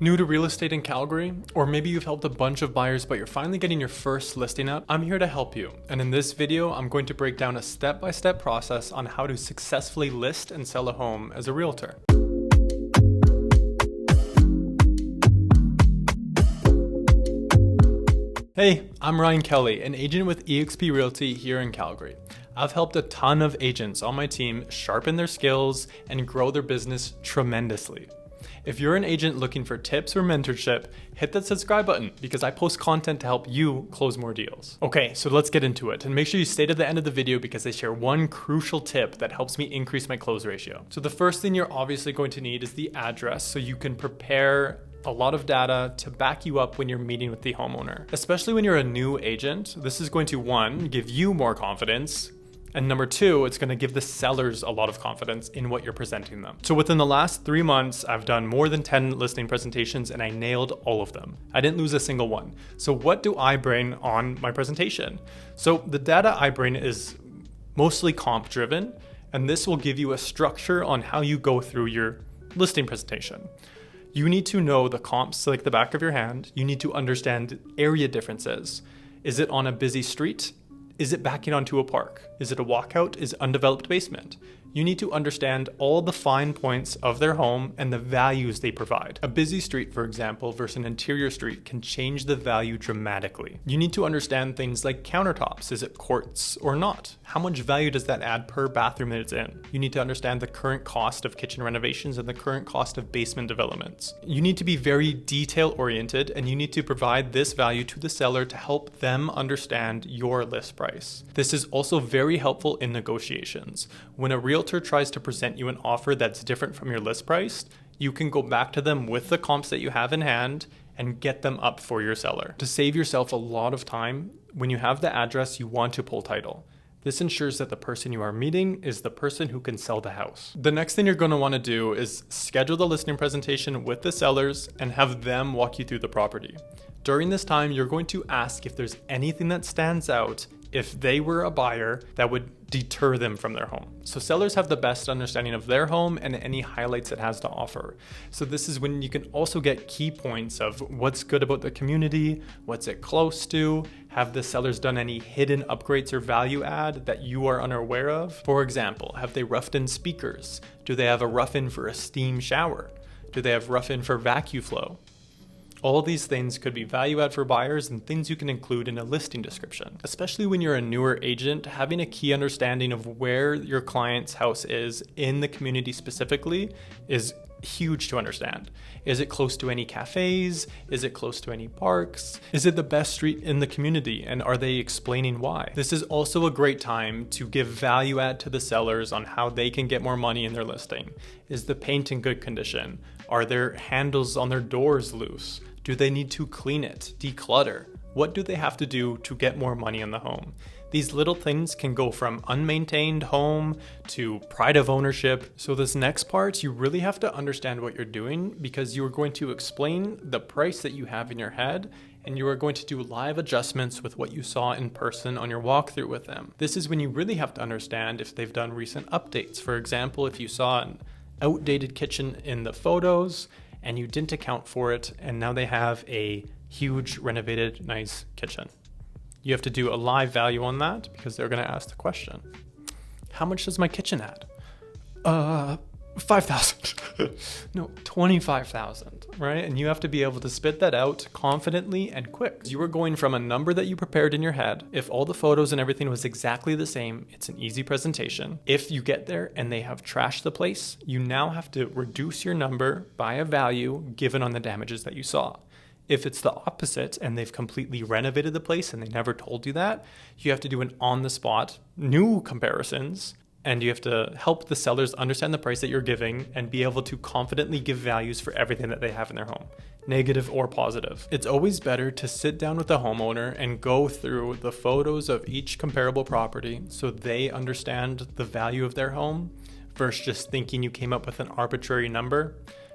New to real estate in Calgary? Or maybe you've helped a bunch of buyers but you're finally getting your first listing up? I'm here to help you. And in this video, I'm going to break down a step-by-step process on how to successfully list and sell a home as a realtor. Hey, I'm Ryan Kelly, an agent with eXp Realty here in Calgary. I've helped a ton of agents on my team sharpen their skills and grow their business tremendously. If you're an agent looking for tips or mentorship, hit that subscribe button because I post content to help you close more deals. Okay, so let's get into it, and make sure you stay to the end of the video because I share one crucial tip that helps me increase my close ratio. So the first thing you're obviously going to need is the address so you can prepare a lot of data to back you up when you're meeting with the homeowner. Especially when you're a new agent, this is going to, one, give you more confidence, and number two, it's going to give the sellers a lot of confidence in what you're presenting them. So within the last 3 months, I've done more than 10 listing presentations and I nailed all of them. I didn't lose a single one. So what do I bring on my presentation? So the data I bring is mostly comp driven, and this will give you a structure on how you go through your listing presentation. You need to know the comps like the back of your hand. You need to understand area differences. Is it on a busy street? Is it backing onto a park? Is it a walkout? Is it undeveloped basement? You need to understand all the fine points of their home and the values they provide. A busy street, for example, versus an interior street can change the value dramatically. You need to understand things like countertops. Is it quartz or not? How much value does that add per bathroom that it's in? You need to understand the current cost of kitchen renovations and the current cost of basement developments. You need to be very detail oriented, and you need to provide this value to the seller to help them understand your list price. This is also very helpful in negotiations. When a realtor tries to present you an offer that's different from your list price, you can go back to them with the comps that you have in hand and get them up for your seller. To save yourself a lot of time, when you have the address, you want to pull title. This ensures that the person you are meeting is the person who can sell the house. The next thing you're going to want to do is schedule the listing presentation with the sellers and have them walk you through the property. During this time, you're going to ask if there's anything that stands out if they were a buyer that would deter them from their home. So sellers have the best understanding of their home and any highlights it has to offer. So this is when you can also get key points of what's good about the community, what's it close to, have the sellers done any hidden upgrades or value add that you are unaware of? For example, have they roughed in speakers? Do they have a rough in for a steam shower? Do they have rough in for vacuum flow? All these things could be value add for buyers and things you can include in a listing description. Especially when you're a newer agent, having a key understanding of where your client's house is in the community specifically is huge to understand. Is it close to any cafes? Is it close to any parks? Is it the best street in the community? And are they explaining why? This is also a great time to give value add to the sellers on how they can get more money in their listing. Is the paint in good condition? Are their handles on their doors loose? Do they need to clean it, declutter? What do they have to do to get more money in the home? These little things can go from unmaintained home to pride of ownership. So this next part, you really have to understand what you're doing because you are going to explain the price that you have in your head, and you are going to do live adjustments with what you saw in person on your walkthrough with them. This is when you really have to understand if they've done recent updates. For example, if you saw an outdated kitchen in the photos and you didn't account for it, and now they have a huge renovated nice kitchen. You have to do a live value on that because they're going to ask the question, how much does my kitchen add? 5,000. No, 25,000, right? And you have to be able to spit that out confidently and quick. You are going from a number that you prepared in your head. If all the photos and everything was exactly the same, it's an easy presentation. If you get there and they have trashed the place, you now have to reduce your number by a value given on the damages that you saw. If it's the opposite and they've completely renovated the place and they never told you that, you have to do an on-the-spot new comparisons, and you have to help the sellers understand the price that you're giving and be able to confidently give values for everything that they have in their home, negative or positive. It's always better to sit down with the homeowner and go through the photos of each comparable property so they understand the value of their home versus just thinking you came up with an arbitrary number.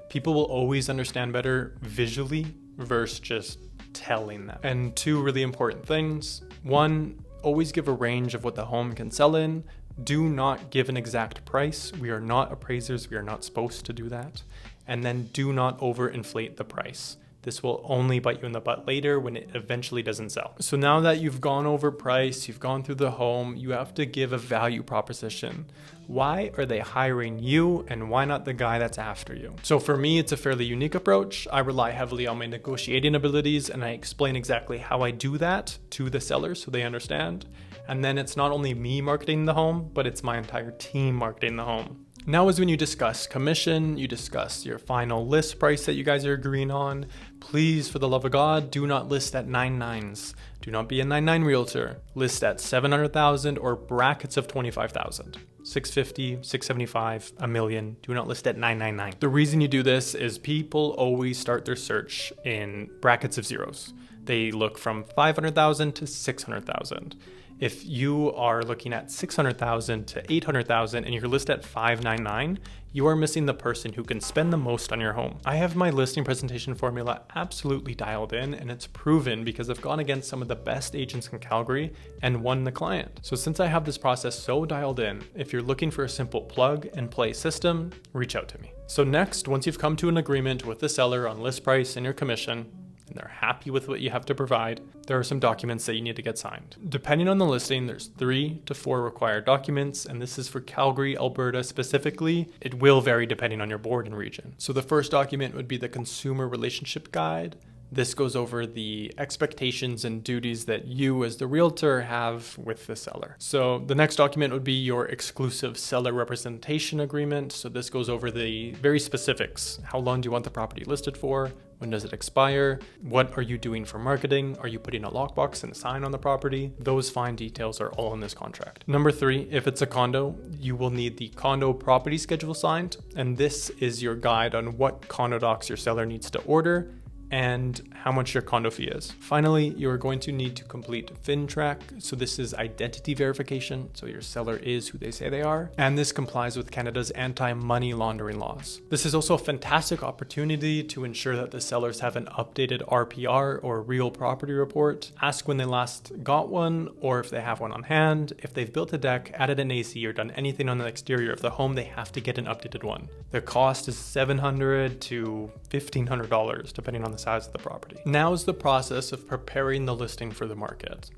People will always understand better visually versus just telling them. And two really important things. One, always give a range of what the home can sell in. Do not give an exact price. We are not appraisers. We are not supposed to do that. and then do not overinflate the price. This will only bite you in the butt later when it eventually doesn't sell. So now that you've gone over price, you've gone through the home, you have to give a value proposition. Why are they hiring you, and why not the guy that's after you? So for me, it's a fairly unique approach. I rely heavily on my negotiating abilities, and I explain exactly how I do that to the sellers so they understand. And then it's not only me marketing the home, but it's my entire team marketing the home. Now is when you discuss commission, you discuss your final list price that you guys are agreeing on. Please, for the love of God, do not list at 9.9s. Do not be a 9.9 realtor. List at 700,000 or brackets of 25,000. 650, 675, a million. Do not list at 999. The reason you do this is people always start their search in brackets of zeros. They look from 500,000 to 600,000. If you are looking at 600,000 to 800,000 and you're listed at 599, you are missing the person who can spend the most on your home. I have my listing presentation formula absolutely dialed in, and it's proven because I've gone against some of the best agents in Calgary and won the client. So since I have this process so dialed in, if you're looking for a simple plug and play system, reach out to me. So next, once you've come to an agreement with the seller on list price and your commission, and they're happy with what you have to provide, there are some documents that you need to get signed. Depending on the listing, there's 3 to 4 required documents, and this is for Calgary, Alberta specifically. It will vary depending on your board and region. So the first document would be the Consumer Relationship Guide. This goes over the expectations and duties that you as the realtor have with the seller. So the next document would be your exclusive seller representation agreement. So this goes over the very specifics. How long do you want the property listed for? When does it expire? What are you doing for marketing? Are you putting a lockbox and a sign on the property? Those fine details are all in this contract. Number 3, if it's a condo, you will need the condo property schedule signed. And this is your guide on what condo docs your seller needs to order and how much your condo fee is. Finally, you are going to need to complete FinTrack. So this is identity verification. So your seller is who they say they are. And this complies with Canada's anti-money laundering laws. This is also a fantastic opportunity to ensure that the sellers have an updated RPR or real property report. Ask when they last got one, or if they have one on hand. If they've built a deck, added an AC, or done anything on the exterior of the home, they have to get an updated one. The cost is $700 to $1,500, depending on the size of the property. Now is the process of preparing the listing for the market.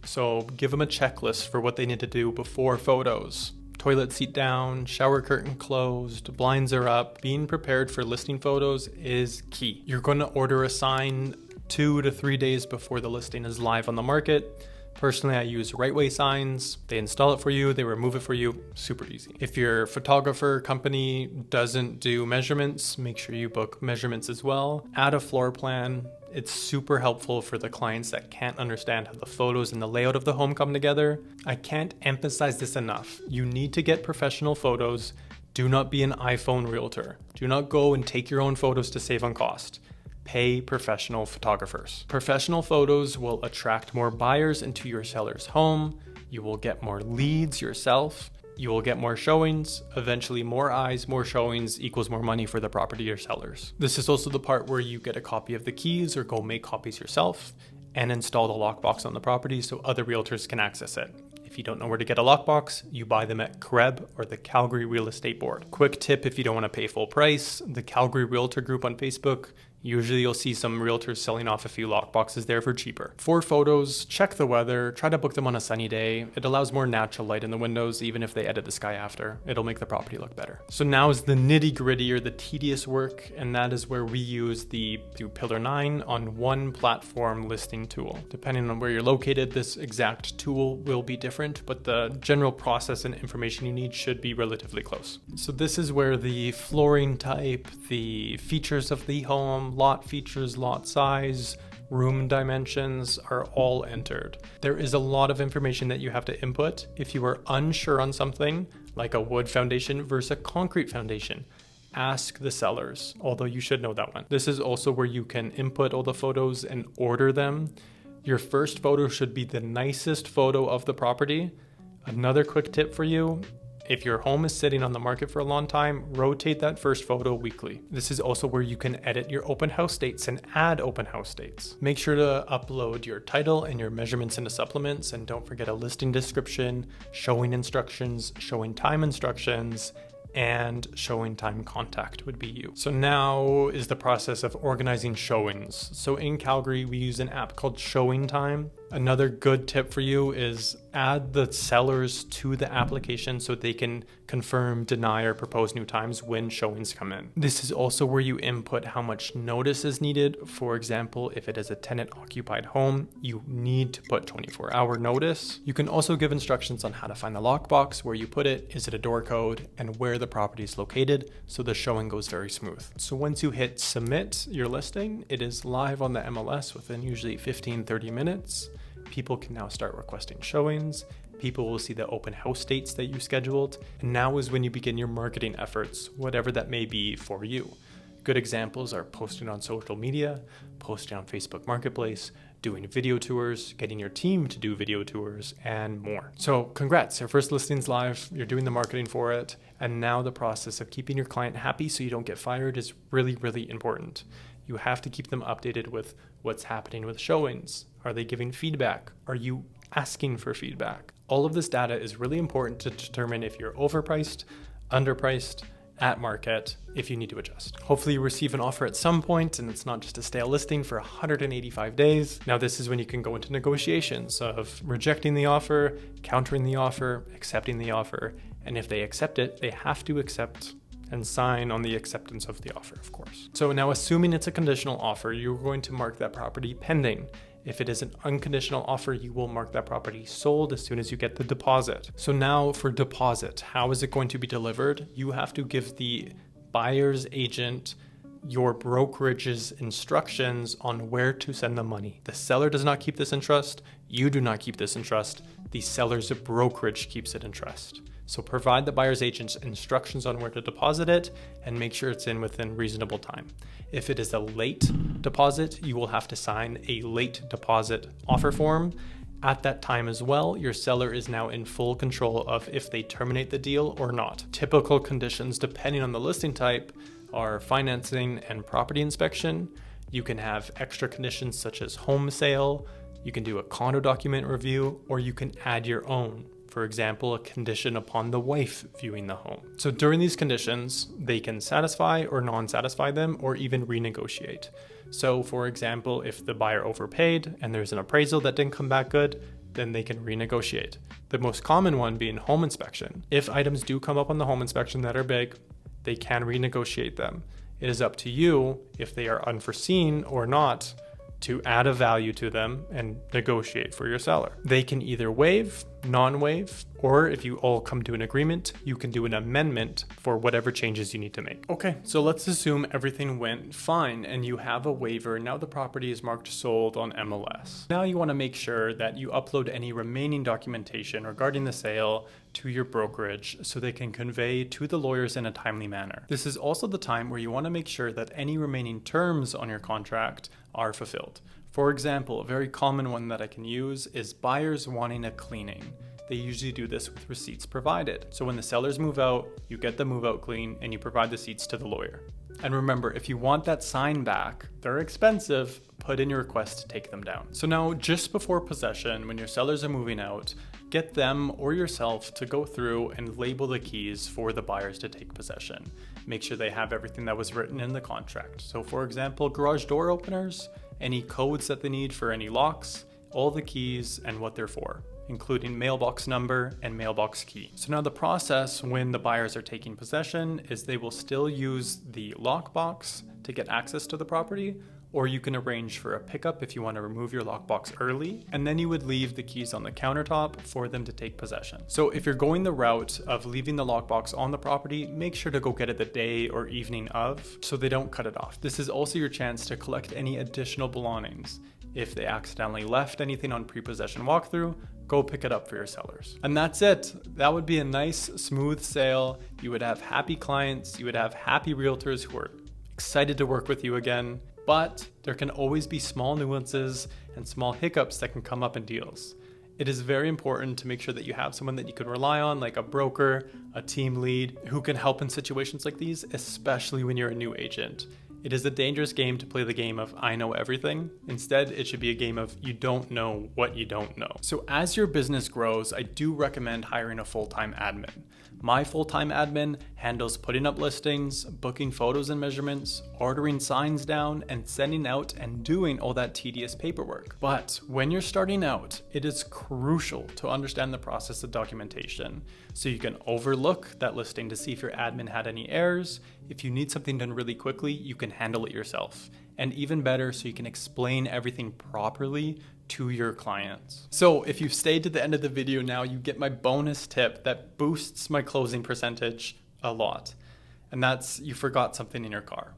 So give them a checklist for what they need to do before photos. Toilet seat down, shower curtain closed, blinds are up. Being prepared for listing photos is key. You're going to order a sign 2 to 3 days before the listing is live on the market. Personally, I use Right Way signs. They install it for you, they remove it for you, super easy. If your photographer company doesn't do measurements, make sure you book measurements as well. Add a floor plan. It's super helpful for the clients that can't understand how the photos and the layout of the home come together. I can't emphasize this enough. You need to get professional photos. Do not be an iPhone realtor. Do not go and take your own photos to save on cost. Pay professional photographers. Professional photos will attract more buyers into your seller's home. You will get more leads yourself. You will get more showings. Eventually, more eyes, more showings equals more money for the property or sellers. This is also the part where you get a copy of the keys or go make copies yourself and install the lockbox on the property so other realtors can access it. If you don't know where to get a lockbox, you buy them at CREB or the Calgary Real Estate Board. Quick tip if you don't want to pay full price, the Calgary Realtor group on Facebook, usually you'll see some realtors selling off a few lockboxes there for cheaper. For photos, check the weather, try to book them on a sunny day. It allows more natural light in the windows, even if they edit the sky after. It'll make the property look better. So now is the nitty gritty or the tedious work, and that is where we use the Pillar 9 on one platform listing tool. Depending on where you're located, this exact tool will be different, but the general process and information you need should be relatively close. So this is where the flooring type, the features of the home, lot features, lot size, room dimensions are all entered. There is a lot of information that you have to input if you are unsure on something, like a wood foundation versus a concrete foundation. Ask the sellers, although you should know that one. This is also where you can input all the photos and order them. Your first photo should be the nicest photo of the property. Another quick tip for you, if your home is sitting on the market for a long time, rotate that first photo weekly. This is also where you can edit your open house dates and add open house dates. Make sure to upload your title and your measurements into supplements, and don't forget a listing description, showing instructions, showing time instructions, and showing time contact would be you. So now is the process of organizing showings. So in Calgary, we use an app called Showing Time. Another good tip for you is add the sellers to the application so they can confirm, deny, or propose new times when showings come in. This is also where you input how much notice is needed. For example, if it is a tenant-occupied home, you need to put 24-hour notice. You can also give instructions on how to find the lockbox, where you put it, is it a door code, and where the property is located, so the showing goes very smooth. So once you hit submit your listing, it is live on the MLS within usually 15-30 minutes. People can now start requesting showings. People will see the open house dates that you scheduled. And now is when you begin your marketing efforts, whatever that may be for you. Good examples are posting on social media, posting on Facebook Marketplace, doing video tours, getting your team to do video tours, and more. So congrats, your first listing's live, you're doing the marketing for it, and now the process of keeping your client happy so you don't get fired is really, really important. You have to keep them updated with what's happening with showings. Are they giving feedback? Are you asking for feedback? All of this data is really important to determine if you're overpriced, underpriced, at market, if you need to adjust. Hopefully you receive an offer at some point and it's not just a stale listing for 185 days. Now this is when you can go into negotiations of rejecting the offer, countering the offer, accepting the offer, and if they accept it, they have to accept and sign on the acceptance of the offer, of course. So now assuming it's a conditional offer, you're going to mark that property pending. If it is an unconditional offer, you will mark that property sold as soon as you get the deposit. So now for deposit, how is it going to be delivered? You have to give the buyer's agent your brokerage's instructions on where to send the money. The seller does not keep this in trust. You do not keep this in trust. The seller's brokerage keeps it in trust. So provide the buyer's agent's instructions on where to deposit it and make sure it's in within reasonable time. If it is a late deposit, you will have to sign a late deposit offer form. At that time as well, your seller is now in full control of if they terminate the deal or not. Typical conditions, depending on the listing type, are financing and property inspection. You can have extra conditions such as home sale. You can do a condo document review, or you can add your own. For example, a condition upon the wife viewing the home. So during these conditions, they can satisfy or non-satisfy them or even renegotiate. So for example, if the buyer overpaid and there's an appraisal that didn't come back good, then they can renegotiate. The most common one being home inspection. If items do come up on the home inspection that are big, they can renegotiate them. It is up to you, if they are unforeseen or not, to add a value to them and negotiate for your seller. They can either waive, non-waive, or if you all come to an agreement, you can do an amendment for whatever changes you need to make. Okay, so let's assume everything went fine and you have a waiver. Now the property is marked sold on MLS. Now you want to make sure that you upload any remaining documentation regarding the sale to your brokerage so they can convey to the lawyers in a timely manner. This is also the time where you want to make sure that any remaining terms on your contract are fulfilled. For example, a very common one that I can use is buyers wanting a cleaning. They usually do this with receipts provided. So when the sellers move out, you get the move out clean and you provide the receipts to the lawyer. And remember, if you want that sign back, they're expensive, put in your request to take them down. So now just before possession, when your sellers are moving out, get them or yourself to go through and label the keys for the buyers to take possession. Make sure they have everything that was written in the contract. So for example, garage door openers, any codes that they need for any locks, all the keys and what they're for, including mailbox number and mailbox key. So now the process when the buyers are taking possession is they will still use the lockbox to get access to the property, or you can arrange for a pickup if you want to remove your lockbox early, and then you would leave the keys on the countertop for them to take possession. So if you're going the route of leaving the lockbox on the property, make sure to go get it the day or evening of so they don't cut it off. This is also your chance to collect any additional belongings. If they accidentally left anything on pre-possession walkthrough, go pick it up for your sellers. And that's it. That would be a nice, smooth sale. You would have happy clients. You would have happy realtors who are excited to work with you again. But there can always be small nuances and small hiccups that can come up in deals. It is very important to make sure that you have someone that you can rely on, like a broker, a team lead, who can help in situations like these, especially when you're a new agent. It is a dangerous game to play the game of I know everything. Instead, it should be a game of you don't know what you don't know. So as your business grows, I do recommend hiring a full-time admin. My full-time admin handles putting up listings, booking photos and measurements, ordering signs down, and sending out and doing all that tedious paperwork. But when you're starting out, it is crucial to understand the process of documentation so you can overlook that listing to see if your admin had any errors. If you need something done really quickly, you can handle it yourself. And even better, so you can explain everything properly to your clients. So if you've stayed to the end of the video now, you get my bonus tip that boosts my closing percentage a lot. And that's you forgot something in your car.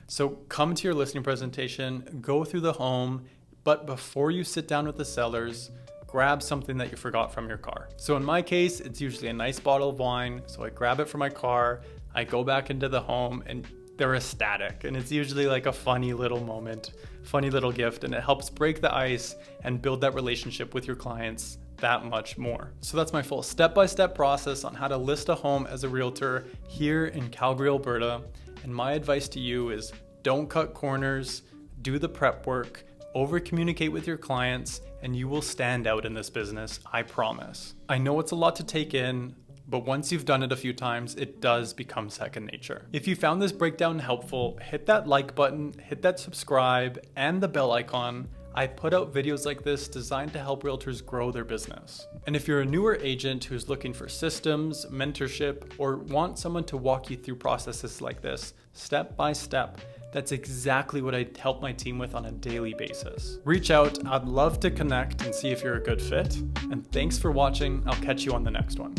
So come to your listing presentation, go through the home, but before you sit down with the sellers, grab something that you forgot from your car. So in my case, it's usually a nice bottle of wine. So I grab it from my car, I go back into the home, and they're ecstatic. And it's usually like a funny little moment, funny little gift, and it helps break the ice and build that relationship with your clients that much more. So that's my full step-by-step process on how to list a home as a realtor here in Calgary, Alberta. And my advice to you is don't cut corners, do the prep work, over communicate with your clients, and you will stand out in this business, I promise. I know it's a lot to take in, but once you've done it a few times, it does become second nature. If you found this breakdown helpful, hit that like button, hit that subscribe, and the bell icon. I put out videos like this designed to help realtors grow their business. And if you're a newer agent who's looking for systems, mentorship, or want someone to walk you through processes like this, step by step, that's exactly what I help my team with on a daily basis. Reach out, I'd love to connect and see if you're a good fit. And thanks for watching, I'll catch you on the next one.